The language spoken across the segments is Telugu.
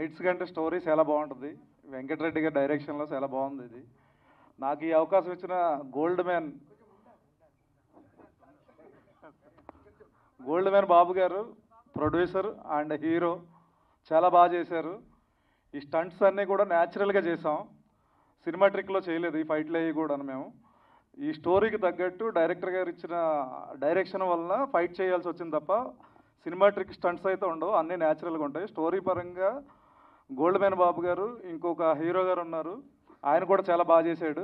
ఫైట్స్ కంటే స్టోరీ చాలా బాగుంటుంది. వెంకటరెడ్డి గారి డైరెక్షన్లో చాలా బాగుంది ఇది. నాకు ఈ అవకాశం ఇచ్చిన గోల్డ్ మ్యాన్ బాబు గారు, ప్రొడ్యూసర్ అండ్ హీరో చాలా బాగా చేశారు. ఈ స్టంట్స్ అన్నీ కూడా న్యాచురల్గా చేసాం, సినిమా ట్రిక్లో చేయలేదు ఈ ఫైట్లు అవి కూడా. మేము ఈ స్టోరీకి తగ్గట్టు డైరెక్టర్ గారు ఇచ్చిన డైరెక్షన్ వలన ఫైట్ చేయాల్సి వచ్చింది తప్ప సినిమా ట్రిక్ స్టంట్స్ అయితే ఉండవు, అన్నీ న్యాచురల్గా ఉంటాయి. స్టోరీ పరంగా గోల్డ్ మ్యాన్ బాబు గారు, ఇంకొక హీరో గారు ఉన్నారు, ఆయన కూడా చాలా బాగా చేశాడు.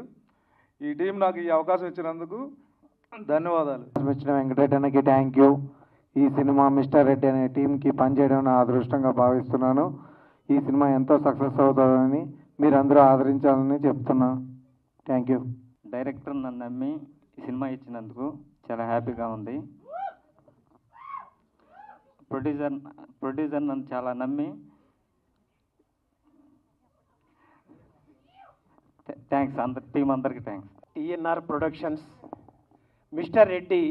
ఈ టీం నాకు ఈ అవకాశం ఇచ్చినందుకు ధన్యవాదాలు. ఇచ్చిన వెంకటరెడ్డి అన్నకి థ్యాంక్ యూ. ఈ సినిమా మిస్టర్ రెడ్డి అనే టీంకి పనిచేయడం నా అదృష్టంగా భావిస్తున్నాను. ఈ సినిమా ఎంతో సక్సెస్ అవుతుందని మీరు అందరూ ఆదరించాలని చెప్తున్నాను. Thank you. డైరెక్టర్ నన్ను నమ్మి ఈ సినిమా ఇచ్చినందుకు చాలా హ్యాపీగా ఉంది. ప్రొడ్యూసర్ నన్ను చాలా నమ్మి థ్యాంక్స్. టీం అందరికీ thanks. TNR productions mister Reddy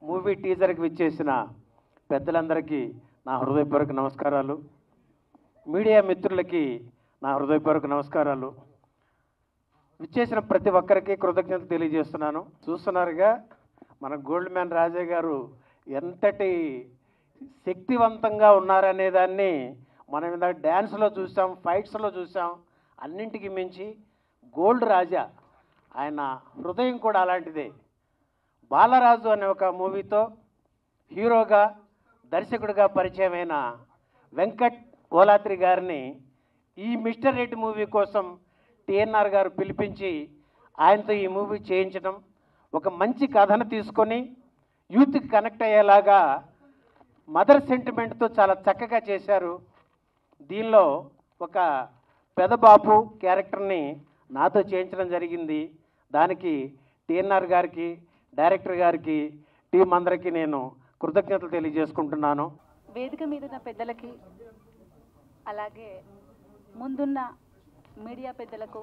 movie టీజర్కి విచ్చేసిన పెద్దలందరికీ నా హృదయపూర్వక నమస్కారాలు. మీడియా మిత్రులకి నా హృదయపూర్వక నమస్కారాలు. విచ్చేసిన ప్రతి ఒక్కరికి కృతజ్ఞతలు తెలియజేస్తున్నాను. చూస్తున్నారుగా మన గోల్డ్ మ్యాన్ రాజా గారు ఎంతటి శక్తివంతంగా ఉన్నారనే దాన్ని మనం ఇందాక డ్యాన్స్లో చూసాం, ఫైట్స్లో చూసాం. అన్నింటికి మించి గోల్డ్ రాజా ఆయన హృదయం కూడా అలాంటిదే. బాలరాజు అనే ఒక మూవీతో హీరోగా దర్శకుడిగా పరిచయమైన వెంకట్ ఓలాత్రి గారిని ఈ మిస్టర్ రెడ్డి మూవీ కోసం టీఎన్ఆర్ గారు పిలిపించి ఆయనతో ఈ మూవీ చేయించడం, ఒక మంచి కథను తీసుకొని యూత్కి కనెక్ట్ అయ్యేలాగా మదర్ సెంటిమెంట్తో చాలా చక్కగా చేశారు. దీనిలో ఒక పెదబాబు క్యారెక్టర్ని నాతో చేయించడం జరిగింది. దానికి టీఎన్ఆర్ గారికి, డైరెక్టర్ గారికి, టీం అందరికీ నేను కృతజ్ఞతలు తెలియజేసుకుంటున్నాను. వేదిక మీద ఉన్న పెద్దలకి, అలాగే ముందున్న మీడియా పెద్దలకు,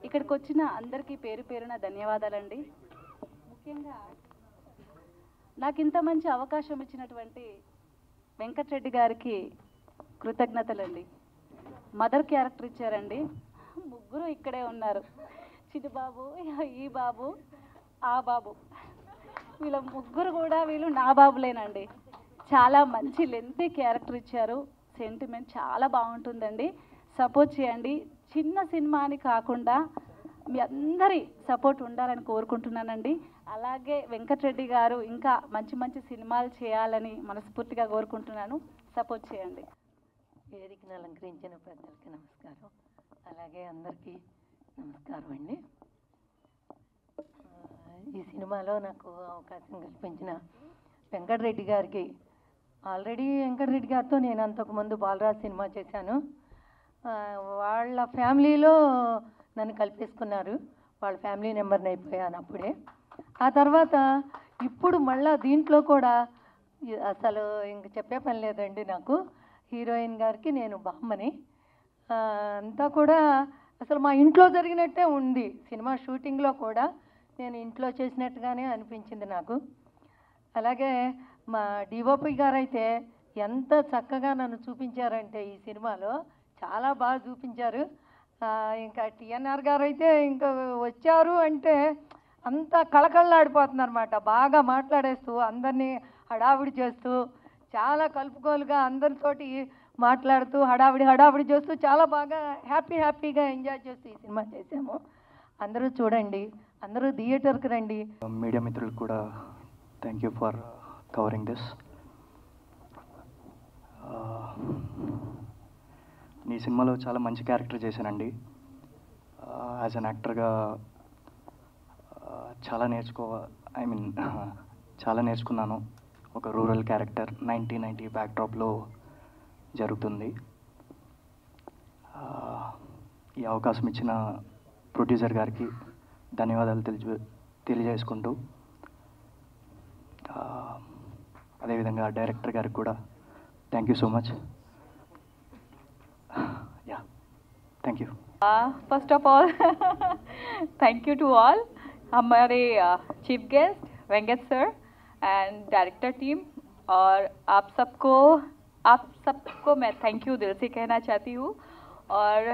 ఇక్కడికి వచ్చిన అందరికీ పేరు పేరున ధన్యవాదాలండి. ముఖ్యంగా నాకు ఇంత మంచి అవకాశం ఇచ్చినటువంటి వెంకటరెడ్డి గారికి కృతజ్ఞతలండి. మదర్ క్యారెక్టర్ ఇచ్చారండి. ముగ్గురు ఇక్కడే ఉన్నారు, చిన్నబాబు, ఈ బాబు, ఆ బాబు. వీళ్ళ ముగ్గురు కూడా వీళ్ళు నా బాబులేనండి. చాలా మంచి లెంతీ క్యారెక్టర్ ఇచ్చారు. సెంటిమెంట్ చాలా బాగుంటుందండి. సపోర్ట్ చేయండి. చిన్న సినిమా అని కాకుండా మీ అందరి సపోర్ట్ ఉండాలని కోరుకుంటున్నానండి. అలాగే వెంకటరెడ్డి గారు ఇంకా మంచి మంచి సినిమాలు చేయాలని మనస్ఫూర్తిగా కోరుకుంటున్నాను. సపోర్ట్ చేయండి. వేదికను అలంకరించిన పెద్దలకి నమస్కారం. అలాగే అందరికీ నమస్కారం అండి. ఈ సినిమాలో నాకు అవకాశం కల్పించిన వెంకటరెడ్డి గారికి, ఆల్రెడీ వెంకటరెడ్డి గారితో నేను అంతకుముందు బాలరాజ్ సినిమా చేశాను. వాళ్ళ ఫ్యామిలీలో నన్ను కల్పేసుకున్నారు. వాళ్ళ ఫ్యామిలీ మెంబర్ని అయిపోయాను అప్పుడే. ఆ తర్వాత ఇప్పుడు మళ్ళా దీంట్లో కూడా అసలు ఇంక చెప్పే పని లేదండి. నాకు హీరోయిన్ గారికి నేను బామ్మని. అంతా కూడా అసలు మా ఇంట్లో జరిగినట్టే ఉంది. సినిమా షూటింగ్లో కూడా నేను ఇంట్లో చేసినట్టుగానే అనిపించింది నాకు. అలాగే మా డిఓపి గారు అయితే ఎంత చక్కగా నన్ను చూపించారంటే ఈ సినిమాలో చాలా బాగా చూపించారు. ఇంకా టీఎన్ఆర్ గారు అయితే ఇంకా వచ్చారు అంటే అంతా కళకళలాడిపోతున్నారు అన్నమాట. బాగా మాట్లాడేస్తూ అందరినీ హడావిడి చేస్తూ చాలా కలుపుకోలుగా అందరితోటి మాట్లాడుతూ హడావిడి చేస్తూ చాలా బాగా హ్యాపీగా ఎంజాయ్ చేస్తూ ఈ సినిమా చేసాము. అందరూ చూడండి, అందరూ థియేటర్కి రండి. మీడియా మిత్రులకు కూడా thank you for covering this. ఈ సినిమాలో చాలా మంచి క్యారెక్టర్ చేశానండి. యాజ్ అన్ యాక్టర్గా చాలా నేర్చుకున్నాను. ఒక రూరల్ క్యారెక్టర్ 1990 బ్యాక్డ్రాప్లో జరుగుతుంది. ఈ అవకాశం ఇచ్చిన ప్రొడ్యూసర్ గారికి ధన్యవాదాలు తెలియజేసుకుంటూ, అదేవిధంగా డైరెక్టర్ గారికి కూడా thank you so much. Thank you. First of all thank you to all हमारे chief guest Venkat sir and director team और आप सबको आप सबको मैं थैंक यू दिल से कहना चाहती हूँ और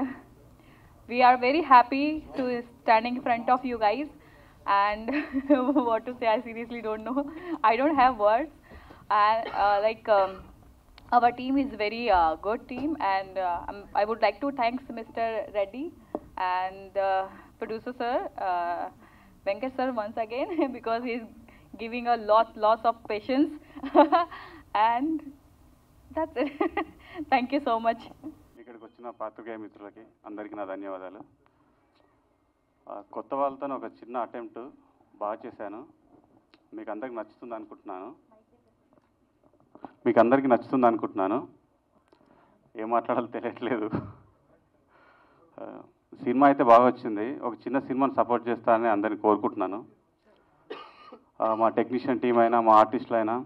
we are very happy to standing in front of you guys and what to say, I seriously don't know. I don't have words and our team is very good team and I would like to thank Mr. Reddy and producer sir Venkat sir once again because he is giving a lots of patience and that's it. Thank you so much. ఇక్కడికి వచ్చిన పాత్రికేయ మిత్రులకి అందరికీ నా ధన్యవాదాలు. కొత్త వాళ్ళతో ఒక చిన్న అటెంప్ట్ బాగా చేశాను. మీకు అందరికి నచ్చుతుంది అనుకుంటున్నాను. ఏం మాట్లాడాలో తెలియట్లేదు. సినిమా అయితే బాగా వచ్చింది. ఒక చిన్న సినిమాని సపోర్ట్ చేస్తానని అందరిని కోరుకుంటున్నాను. మా టెక్నీషియన్ టీం అయినా మా ఆర్టిస్టులు అయినా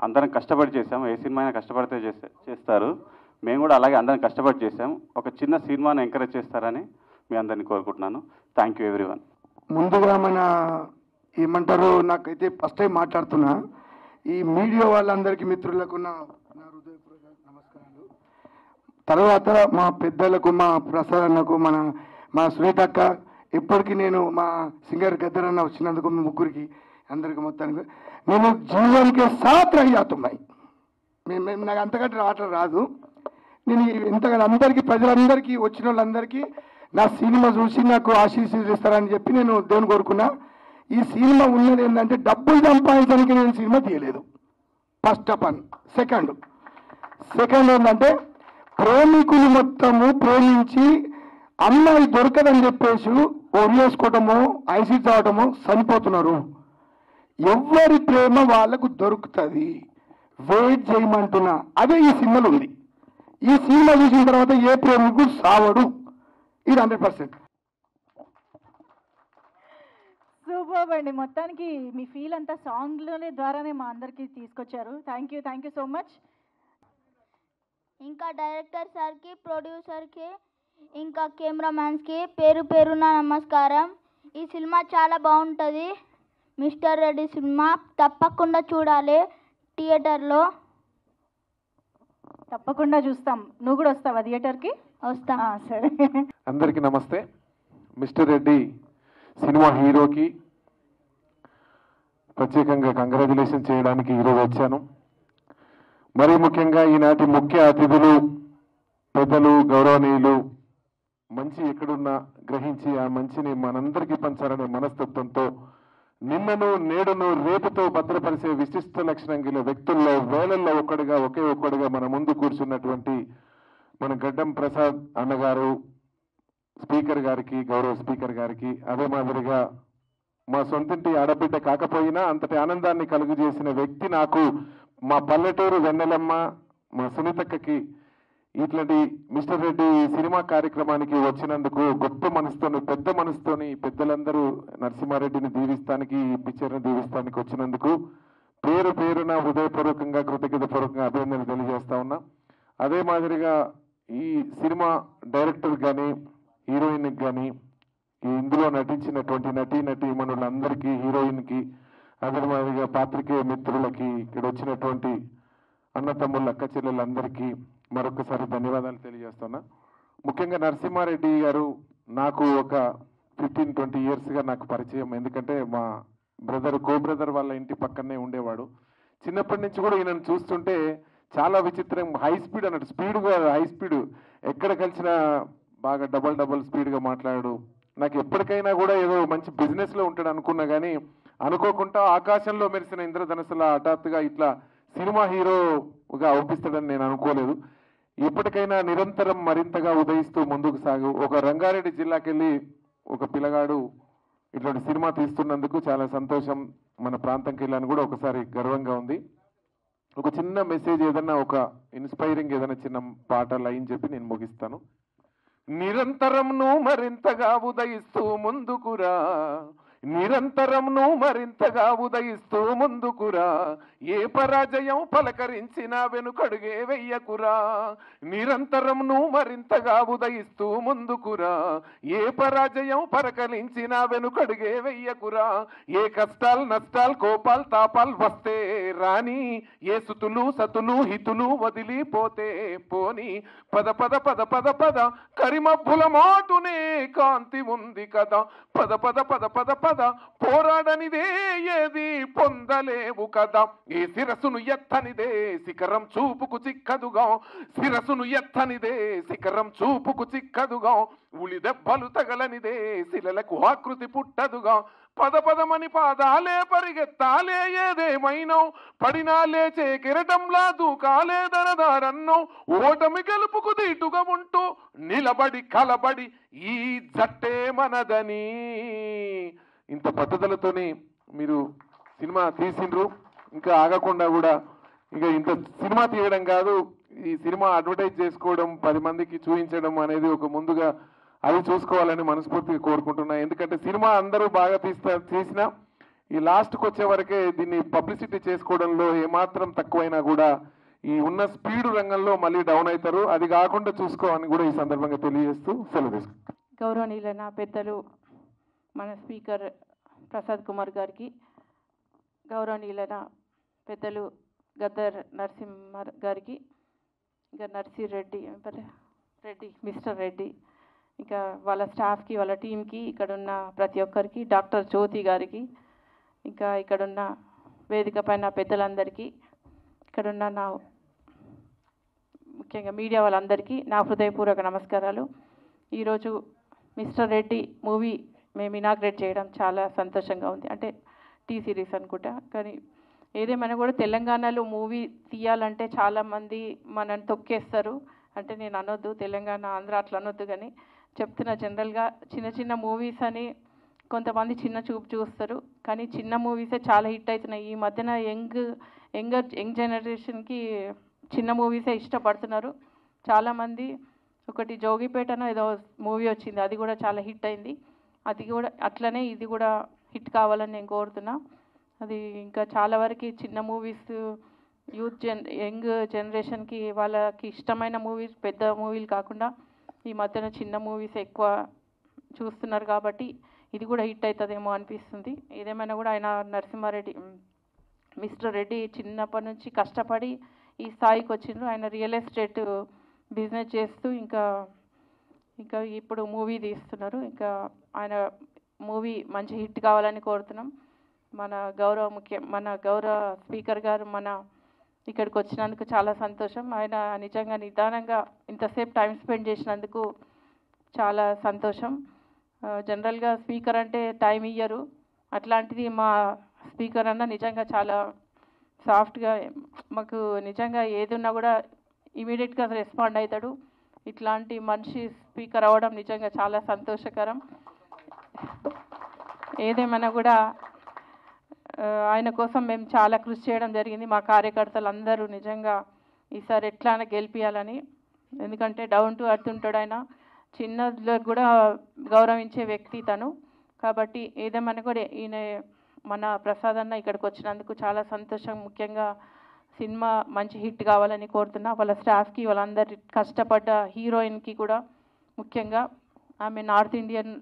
అందరం కష్టపడి చేసాము. ఏ సినిమా అయినా కష్టపడితే చేస్తారు. మేము కూడా అలాగే అందరం కష్టపడి చేసాం. ఒక చిన్న సినిమాని ఎంకరేజ్ చేస్తారని మీ అందరినీ కోరుకుంటున్నాను. Thank you everyone. ముందుగా మన ఏమంటారు, నాకైతే ఫస్ట్ టైం మాట్లాడుతున్నా. ఈ మీడియా వాళ్ళందరికీ మిత్రులకు నా హృదయపూర్వక నమస్కారాలు. తర్వాత మా పెద్దలకు, మా ప్రసాదన్నకు, మా సునీతక్క, ఇప్పటికీ నేను మా సింగర్ గద్దరన్న వచ్చినందుకు మీ ముగ్గురికి అందరికీ మొత్తానికి నేను జీవన్కి సాత్ రహియాతున్నాయి. మేము నాకు అంతకంటే ఆటలు రాదు. నేను ఎంతగానో అందరికీ, ప్రజలందరికీ, వచ్చిన వాళ్ళందరికీ నా సినిమా చూసి నాకు ఆశీస్సులు ఇస్తారని చెప్పి నేను దేవుని కోరుకున్నా. ఈ సినిమా ఉన్నది ఏంటంటే డబ్బులు సంపాదించడానికి నేను సినిమా తీయలేదు. First of all. సెకండ్ ఏంటంటే ప్రేమికులు మొత్తము ప్రేమించి అమ్మాయి దొరకదని చెప్పేసి ఒరియేసుకోవటము, ఐసీట్ అవటము, చనిపోతున్నారు. ఎవరి ప్రేమ వాళ్ళకు దొరుకుతుంది, వెయిట్ చేయమంటున్నా. అదే ఈ సినిమాలో ఉంది. ఈ సినిమా చూసిన తర్వాత ఏ ప్రేమికుడు సావడు. ఇది 100%. సూపర్ అండి. మొత్తానికి మీ ఫీల్ అంతా సాంగ్లోనే ద్వారానే మా అందరికీ తీసుకొచ్చారు. Thank you so much. ఇంకా డైరెక్టర్ సార్కి, ప్రొడ్యూసర్కి, ఇంకా కెమెరామ్యాన్స్కి పేరు పేరున నమస్కారం. ఈ సినిమా చాలా బాగుంటుంది. మిస్టర్ రెడ్డి సినిమా తప్పకుండా చూడాలి థియేటర్లో. తప్పకుండా చూస్తాం. నువ్వు కూడా వస్తావా థియేటర్కి? వస్తా. సరే. అందరికీ నమస్తే. మిస్టర్ రెడ్డి సినిమా హీరోకి ప్రత్యేకంగా కంగ్రాచులేషన్ చేయడానికి ఈరోజు వచ్చాను. మరీ ముఖ్యంగా ఈనాటి ముఖ్య అతిథులు, పెద్దలు, గౌరవనీయులు, మంచి ఎక్కడున్నా గ్రహించి ఆ మంచిని మనందరికీ పంచాలనే మనస్తత్వంతో నిన్నను, నేడును, రేపుతో భద్రపరిచే విశిష్ట లక్షణం గల వ్యక్తుల్లో వేలల్లో ఒకే ఒక్కడిగా మన ముందు కూర్చున్నటువంటి మన గడ్డం ప్రసాద్ అన్నగారు, స్పీకర్ గారికి, గౌరవ స్పీకర్ గారికి, అదే మాదిరిగా మా సొంతింటి ఆడబిడ్డ కాకపోయినా అంతటి ఆనందాన్ని కలుగజేసిన వ్యక్తి నాకు మా పల్లెటూరు వెన్నెలమ్మ, మా సునీతక్కకి ఇట్లాంటి మిస్టర్ రెడ్డి సినిమా కార్యక్రమానికి వచ్చినందుకు గొప్ప మనసుతోని, పెద్ద మనసుతోని పెద్దలందరూ నరసింహారెడ్డిని దీవిస్తానికి, ఈ పిక్చర్ని దీవిస్తానికి వచ్చినందుకు పేరు పేరున హృదయపూర్వకంగా, కృతజ్ఞతాపూర్వకంగా అభినందనలు తెలియజేస్తా ఉన్నా. అదే మాదిరిగా ఈ సినిమా డైరెక్టర్ కానీ, హీరోయిన్కి కానీ, ఇందులో నటించినటువంటి నటీమణులందరికీ, హీరోయిన్కి, అదే మాదిరిగా పాత్రికేయ మిత్రులకి, ఇక్కడ వచ్చినటువంటి అన్న తమ్ముళ్ళ, అక్క చెల్లెళ్ళందరికీ మరొకసారి ధన్యవాదాలు తెలియజేస్తున్నా. ముఖ్యంగా నరసింహారెడ్డి గారు నాకు ఒక 15-20 ఇయర్స్గా నాకు పరిచయం. ఎందుకంటే మా కో బ్రదర్ వాళ్ళ ఇంటి పక్కనే ఉండేవాడు. చిన్నప్పటి నుంచి కూడా ఈయనను చూస్తుంటే చాలా విచిత్రం, హై స్పీడ్ అన్నట్టు, స్పీడ్గా హై స్పీడ్, ఎక్కడ కలిసినా బాగా డబల్ స్పీడ్గా మాట్లాడు. నాకు ఎప్పటికైనా కూడా ఏదో మంచి బిజినెస్లో ఉంటాడు అనుకున్నా, కానీ అనుకోకుండా ఆకాశంలో మెరిసిన ఇంద్రధనుసులా హఠాత్తుగా ఇట్లా సినిమా హీరోగా అవుపిస్తాడని నేను అనుకోలేదు. ఎప్పటికైనా నిరంతరం మరింతగా ఉదయిస్తూ ముందుకు సాగు. ఒక రంగారెడ్డి జిల్లాకి వెళ్ళి ఒక పిల్లగాడు ఇట్లాంటి సినిమా తీస్తున్నందుకు చాలా సంతోషం. మన ప్రాంతంకి వెళ్ళని కూడా ఒకసారి గర్వంగా ఉంది. ఒక చిన్న మెసేజ్, ఏదన్నా ఒక ఇన్స్పైరింగ్ ఏదైనా చిన్న పాట లైన్ చెప్పి నేను ముగిస్తాను. నిరంతరం నువ్వు మరింతగా ఉదయిస్తూ ముందుకురా, నిరంతరం నువ్వు మరింతగా ఉదయిస్తూ ముందుకురా, ఏ పరాజయం పలకరించినా వెనుకడుగే వెయ్యకురా. నిరంతరం నువ్వు మరింతగా ఉదయిస్తూ ముందుకురా, ఏ పరాజయం పలకరించినా వెనుకడుగే వెయ్యకురా. ఏ కష్టాలు నష్టాలు కోపాలు తాపాలు వస్తే రాని, ఏ సుతులు సతులు హితులు వదిలిపోతే పోని. పద పద పద పద పద కరిమబ్బుల మాటునే కాంతి ఉంది కదా. పద పద పద పద పద పోరాడనిదే ఏది పొందలేవు కదా. ఏ శిరసును ఎత్తనిదే శిఖరం చూపుకు చిక్కదుగా, శిరసును ఎత్తనిదే శిఖరం చూపుకు చిక్కదుగా. ఉలి దెబ్బలు తగలనిదే శిలలకు ఆకృతి పుట్టదుగా. పద పదమని పాదాలే పరిగెత్తాలే ఏదేమైనా, పడినా లేచే కిరటంలా దూకాలే దరదారన్నో. ఓటమి గెలుపుకు దీటుగా ఉంటూ నిలబడి కలబడి ఈ జట్టే మనదని. ఇంత పద్ధతులతోని మీరు సినిమా తీసిండ్రు. ఇంకా ఆగకుండా కూడా ఇంకా ఇంత సినిమా తీయడం కాదు, ఈ సినిమా అడ్వర్టైజ్ చేసుకోవడం 10 మందికి చూపించడం అనేది ఒక ముందుగా అది చూసుకోవాలని మనస్ఫూర్తిగా కోరుకుంటున్నా. ఎందుకంటే సినిమా అందరూ బాగా తీసినా ఈ లాస్ట్కి వచ్చే వరకే దీన్ని పబ్లిసిటీ చేసుకోవడంలో ఏమాత్రం తక్కువైనా కూడా ఈ ఉన్న స్పీడ్ రంగంలో మళ్ళీ డౌన్ అవుతారు. అది కాకుండా చూసుకోవాలని కూడా ఈ సందర్భంగా తెలియజేస్తూ సెలవు తీసుకుంటాం. గౌరవనీయులైన పెద్దలు మన స్పీకర్ ప్రసాద్ కుమార్ గారికి, గౌరవనీయులైన పెద్దలు గద్దర్ నరసింహ గారికి, ఇంకా నర్సిరెడ్డి రెడ్డి మిస్టర్ రెడ్డి, ఇంకా వాళ్ళ స్టాఫ్కి వాళ్ళ టీంకి, ఇక్కడున్న ప్రతి ఒక్కరికి, డాక్టర్ జ్యోతి గారికి, ఇంకా ఇక్కడున్న వేదిక పైన పెద్దలందరికీ, ఇక్కడున్న నా ముఖ్యంగా మీడియా వాళ్ళందరికీ నా హృదయపూర్వక నమస్కారాలు. ఈరోజు మిస్టర్ రెడ్డి మూవీ మేము ఇనాగ్రేట్ చేయడం చాలా సంతోషంగా ఉంది. అంటే టీ సిరీస్ అనుకుంటా, కానీ ఏదేమైనా కూడా తెలంగాణలో మూవీ తీయాలంటే చాలామంది మనని తొక్కేస్తారు. అంటే నేను అనొద్దు, తెలంగాణ ఆంధ్ర అట్లా అనొద్దు, కానీ చెప్తున్నా జనరల్గా చిన్న చిన్న మూవీస్ అని కొంతమంది చిన్న చూపు చూస్తారు, కానీ చిన్న మూవీసే చాలా హిట్ అవుతున్నాయి. ఈ మధ్యన యంగ్ జనరేషన్కి చిన్న మూవీసే ఇష్టపడుతున్నారు చాలామంది. ఒకటి జోగిపేటనో ఏదో మూవీ వచ్చింది, అది కూడా చాలా హిట్ అయింది. అది కూడా అట్లనే ఇది కూడా హిట్ కావాలని నేను కోరుతున్నా. అది ఇంకా చాలా వరకు చిన్న మూవీస్ యంగ్ జనరేషన్కి వాళ్ళకి ఇష్టమైన మూవీస్ పెద్ద మూవీలు కాకుండా ఈ మధ్యన చిన్న మూవీస్ ఎక్కువ చూస్తున్నారు, కాబట్టి ఇది కూడా హిట్ అవుతుందేమో అనిపిస్తుంది. ఏదేమైనా కూడా ఆయన నరసింహారెడ్డి మిస్టర్ రెడ్డి చిన్నప్పటి నుంచి కష్టపడి ఈ స్థాయికి వచ్చిండ్రు. ఆయన రియల్ ఎస్టేట్ బిజినెస్ చేస్తూ ఇంకా ఇప్పుడు మూవీ తీస్తున్నారు. ఇంకా ఆయన మూవీ మంచి హిట్ కావాలని కోరుతున్నాం. మన గౌరవ స్పీకర్ గారు ఇక్కడికి వచ్చినందుకు చాలా సంతోషం. ఆయన నిజంగా నిదానంగా ఇంతసేపు టైం స్పెండ్ చేసినందుకు చాలా సంతోషం. జనరల్గా స్పీకర్ అంటే టైం ఇయ్యరు, అట్లాంటిది మా స్పీకర్ అన్న నిజంగా చాలా సాఫ్ట్గా మాకు నిజంగా ఏది ఉన్నా కూడా ఇమీడియట్గా రెస్పాండ్ అవుతాడు. ఇట్లాంటి మనిషి స్పీకర్ అవ్వడం నిజంగా చాలా సంతోషకరం. ఏదేమైనా కూడా ఆయన కోసం మేము చాలా కృషి చేయడం జరిగింది. మా కార్యకర్తలు అందరూ నిజంగా ఈసారి ఎట్లా గెలిపియాలని, ఎందుకంటే డౌన్ టు అర్త్ ఉంటాడు ఆయన, చిన్నలకు కూడా గౌరవించే వ్యక్తి తను. కాబట్టి ఏదేమైనా కూడా ఈయన మన ప్రసాద్ అన్న ఇక్కడికి వచ్చినందుకు చాలా సంతోషం. ముఖ్యంగా సినిమా మంచి హిట్ కావాలని కోరుతున్నా. వాళ్ళ స్టాఫ్కి, వాళ్ళందరి కష్టపడ్డ హీరోయిన్కి కూడా ముఖ్యంగా, ఆమె నార్త్ ఇండియన్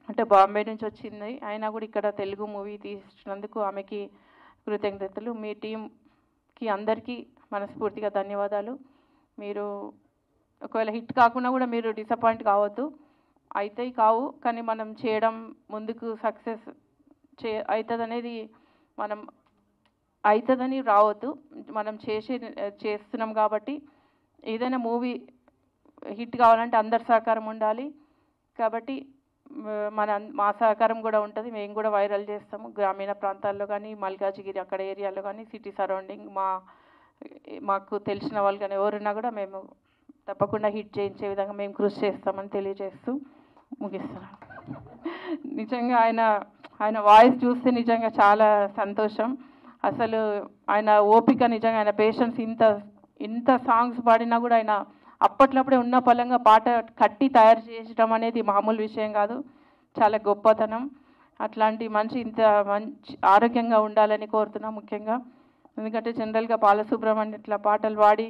అంటే బాంబే నుంచి వచ్చింది, అయినా కూడా ఇక్కడ తెలుగు మూవీ తీసినందుకు ఆమెకి కృతజ్ఞతలు. మీ టీంకి అందరికీ మనస్ఫూర్తిగా ధన్యవాదాలు. మీరు ఒకవేళ హిట్ కాకుండా కూడా మీరు డిసప్పాయింట్ కావద్దు, అవుతాయి కావు, కానీ మనం చేయడం ముందుకు సక్సెస్ అవుతుంది అనేది మనం అవుతుందని రావద్దు. మనం చేస్తున్నాం కాబట్టి ఏదైనా మూవీ హిట్ కావాలంటే అందరి సహకారం ఉండాలి. కాబట్టి మా సహకారం కూడా ఉంటుంది. మేము కూడా వైరల్ చేస్తాము గ్రామీణ ప్రాంతాల్లో కానీ, మల్కాజిగిరి అక్కడ ఏరియాలో కానీ, సిటీ సరౌండింగ్ మాకు తెలిసిన వాళ్ళు కానీ ఎవరున్నా కూడా మేము తప్పకుండా హిట్ చేయించే విధంగా మేము కృషి చేస్తామని తెలియజేస్తూ ముగిస్తున్నాను. నిజంగా ఆయన వాయిస్ చూస్తే నిజంగా చాలా సంతోషం. అసలు ఆయన ఓపిక, నిజంగా ఆయన పేషెన్స్, ఇంత సాంగ్స్ పాడినా కూడా ఆయన అప్పట్లప్పుడే ఉన్న పలంగా పాట కట్టి తయారు చేయడం అనేది మామూలు విషయం కాదు, చాలా గొప్పతనం. అట్లాంటి మనిషి ఇంత మంచి ఆరోగ్యంగా ఉండాలని కోరుతున్నాం ముఖ్యంగా. ఎందుకంటే జనరల్గా బాలసుబ్రహ్మణ్యం ఇట్లా పాటలు పాడి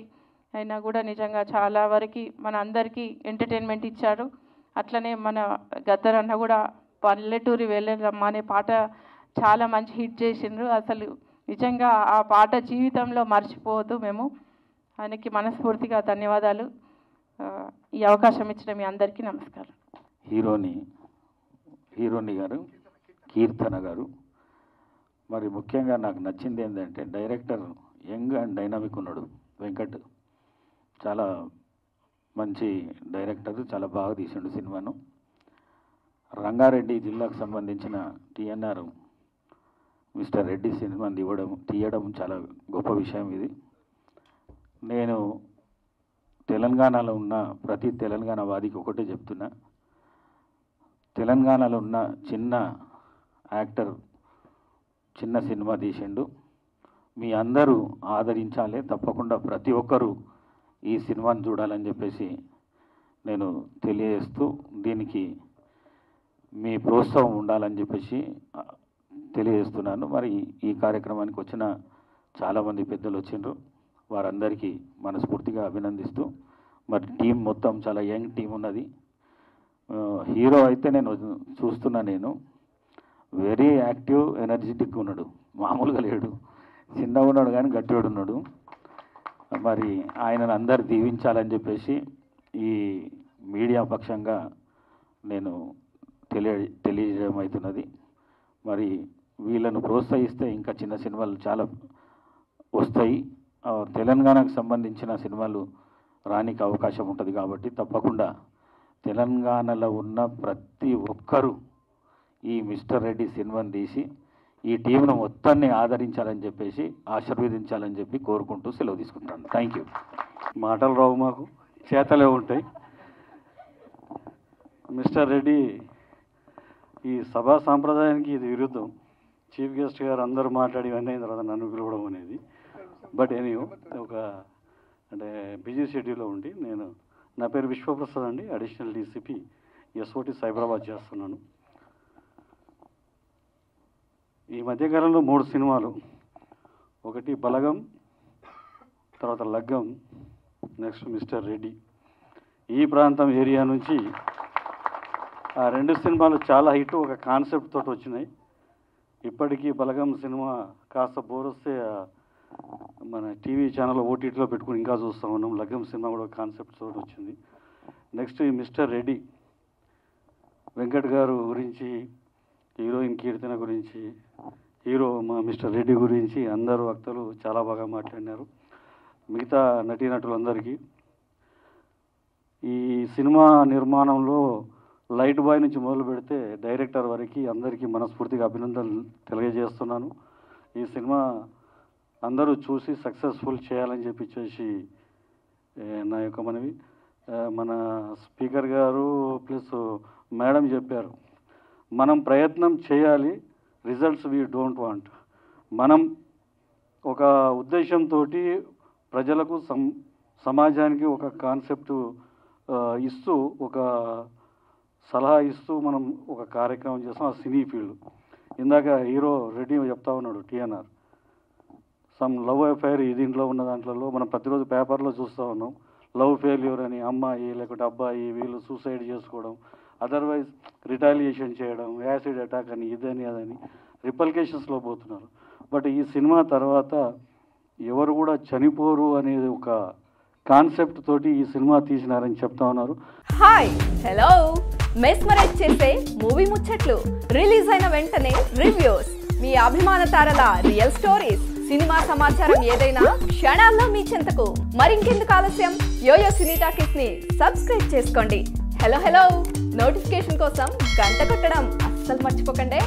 అయినా కూడా నిజంగా చాలా వరకు మన అందరికీ ఎంటర్టైన్మెంట్ ఇచ్చారు. అట్లనే మన గద్దర్ అన్న కూడా పల్లెటూరి వెళ్ళరమ్మ అనే పాట చాలా మంచి హిట్ చేసిండ్రు. అసలు నిజంగా ఆ పాట జీవితంలో మర్చిపోవద్దు మేము. ఆయనకి మనస్ఫూర్తిగా ధన్యవాదాలు. ఈ అవకాశం ఇచ్చిన మీ అందరికీ నమస్కారం. హీరోని గారు కీర్తన గారు, మరి ముఖ్యంగా నాకు నచ్చింది ఏంటంటే డైరెక్టర్ యంగ్ అండ్ డైనామిక్ ఉన్నాడు వెంకట్. చాలా మంచి డైరెక్టర్, చాలా బాగా తీసిండు సినిమాను. రంగారెడ్డి జిల్లాకు సంబంధించిన టీఎన్ఆర్ మిస్టర్ రెడ్డి సినిమాని తీయడం చాలా గొప్ప విషయం ఇది. నేను తెలంగాణలో ఉన్న ప్రతి తెలంగాణ వాదికి ఒకటే చెప్తున్నా, తెలంగాణలో ఉన్న చిన్న యాక్టర్ చిన్న సినిమా తీసిండు, మీ అందరూ ఆదరించాలి, తప్పకుండా ప్రతి ఒక్కరూ ఈ సినిమాని చూడాలని చెప్పేసి నేను తెలియజేస్తూ దీనికి మీ ప్రోత్సాహం ఉండాలని చెప్పేసి తెలియజేస్తున్నాను. మరి ఈ కార్యక్రమానికి వచ్చిన చాలామంది పెద్దలు వచ్చిండ్రు, వారందరికీ మనస్ఫూర్తిగా అభినందిస్తూ, మరి టీం మొత్తం చాలా యంగ్ టీం ఉన్నది. హీరో అయితే నేను చూస్తున్నా, నేను వెరీ యాక్టివ్ ఎనర్జెటిక్ ఉన్నాడు, మామూలుగా లేడు, చిన్నగా ఉన్నాడు కానీ గట్టివాడు ఉన్నాడు. మరి ఆయనను అందరు దీవించాలని చెప్పేసి ఈ మీడియా పక్షంగా నేను తెలియజేయడం అవుతున్నది. మరి వీళ్ళను ప్రోత్సహిస్తే ఇంకా చిన్న సినిమాలు చాలా వస్తాయి. తెలంగాణకు సంబంధించిన సినిమాలు రానికి అవకాశం ఉంటుంది కాబట్టి తప్పకుండా తెలంగాణలో ఉన్న ప్రతి ఒక్కరూ ఈ మిస్టర్ రెడ్డి సినిమాని తీసి ఈ టీంను మొత్తాన్ని ఆదరించాలని చెప్పేసి ఆశీర్వదించాలని చెప్పి కోరుకుంటూ సెలవు తీసుకుంటాను. Thank you. మాటలు రావు, మాకు చేతలే ఉంటాయి. మిస్టర్ రెడ్డి ఈ సభా సాంప్రదాయానికి ఇది విరుద్ధం. చీఫ్ గెస్ట్ గారు అందరూ మాట్లాడి ఇవన్నీ అయిన తర్వాత నన్ను పిలవడం అనేది. బట్ ఎనీహో ఒక అంటే బిజీ షెడ్యూల్లో ఉండి నా పేరు విశ్వప్రసాద్ అండి, అడిషనల్ డీసీపీ ఎస్ఓటి సైబరాబాద్ చేస్తున్నాను. ఈ మధ్యకాలంలో 3 సినిమాలు, ఒకటి బలగం, తర్వాత లగ్గం, నెక్స్ట్ మిస్టర్ రెడ్డి. ఈ ప్రాంతం ఏరియా నుంచి ఆ 2 సినిమాలు చాలా హిట్, ఒక కాన్సెప్ట్ తోటి వచ్చినాయి. ఇప్పటికీ బలగం సినిమా కాస్త బోర్ వస్తే మన టీవీ ఛానల్ ఓటీటీలో పెట్టుకుని ఇంకా చూస్తూ ఉన్నాం. లగ్గం సినిమా కూడా కాన్సెప్ట్ తోటి వచ్చింది. నెక్స్ట్ ఈ మిస్టర్ రెడ్డి, వెంకట్ గారు గురించి, హీరోయిన్ కీర్తన గురించి, హీరో మా మిస్టర్ రెడ్డి గురించి అందరూ వక్తలు చాలా బాగా మాట్లాడినారు. మిగతా నటీనటులందరికీ ఈ సినిమా నిర్మాణంలో లైట్ బాయ్ నుంచి మొదలు పెడితే డైరెక్టర్ వరకు అందరికీ మనస్ఫూర్తిగా అభినందనలు తెలియజేస్తున్నాను. ఈ సినిమా అందరూ చూసి సక్సెస్ఫుల్ చేయాలని చెప్పి నా యొక్క మనవి. మన స్పీకర్ గారు ప్లస్ మేడం చెప్పారు, మనం ప్రయత్నం చేయాలి, రిజల్ట్స్ వీ డోంట్ వాంట్. మనం ఒక ఉద్దేశంతో ప్రజలకు సమాజానికి ఒక కాన్సెప్ట్ ఇస్తూ, ఒక సలహా ఇస్తూ మనం ఒక కార్యక్రమం చేస్తాం. ఆ సినీ ఫీల్డ్ ఇందాక హీరో రెడ్డి చెప్తా ఉన్నాడు, టీఎన్ఆర్ సమ్ లవ్ అఫైర్ దీంట్లో ఉన్న దాంట్లో మనం ప్రతిరోజు పేపర్లో చూస్తూ ఉన్నాం. లవ్ ఫెయిల్యూర్ అని అమ్మాయి లేకుంటే అబ్బాయి వీళ్ళు సూసైడ్ చేసుకోవడం, అదర్వైజ్ రిటాలియేషన్ చేయడం, యాసిడ్ అటాక్ అని ఇదని అదని రిపల్కేషన్స్లో పోతున్నారు. బట్ ఈ సినిమా తర్వాత ఎవరు కూడా చనిపోరు అనేది ఒక కాన్సెప్ట్ తోటి ఈ సినిమా తీసినారని చెప్తా ఉన్నారు. హాయ్ హలో, మెస్మరైజ్ చేసే మూవీ ముచ్చట్లు, రిలీజ్ అయిన వెంటనే రివ్యూస్, మీ అభిమాన తారల రియల్ స్టోరీస్, సినిమా సమాచారం ఏదైనా క్షణాల్లో మీ చెంతకు. మరింకెందుకు ఆలస్యం, యోయో సినీ టాకీస్ ని సబ్స్క్రైబ్ చేసుకోండి. హలో హలో నోటిఫికేషన్ కోసం గంట కొట్టడం అస్సలు మర్చిపోకండి.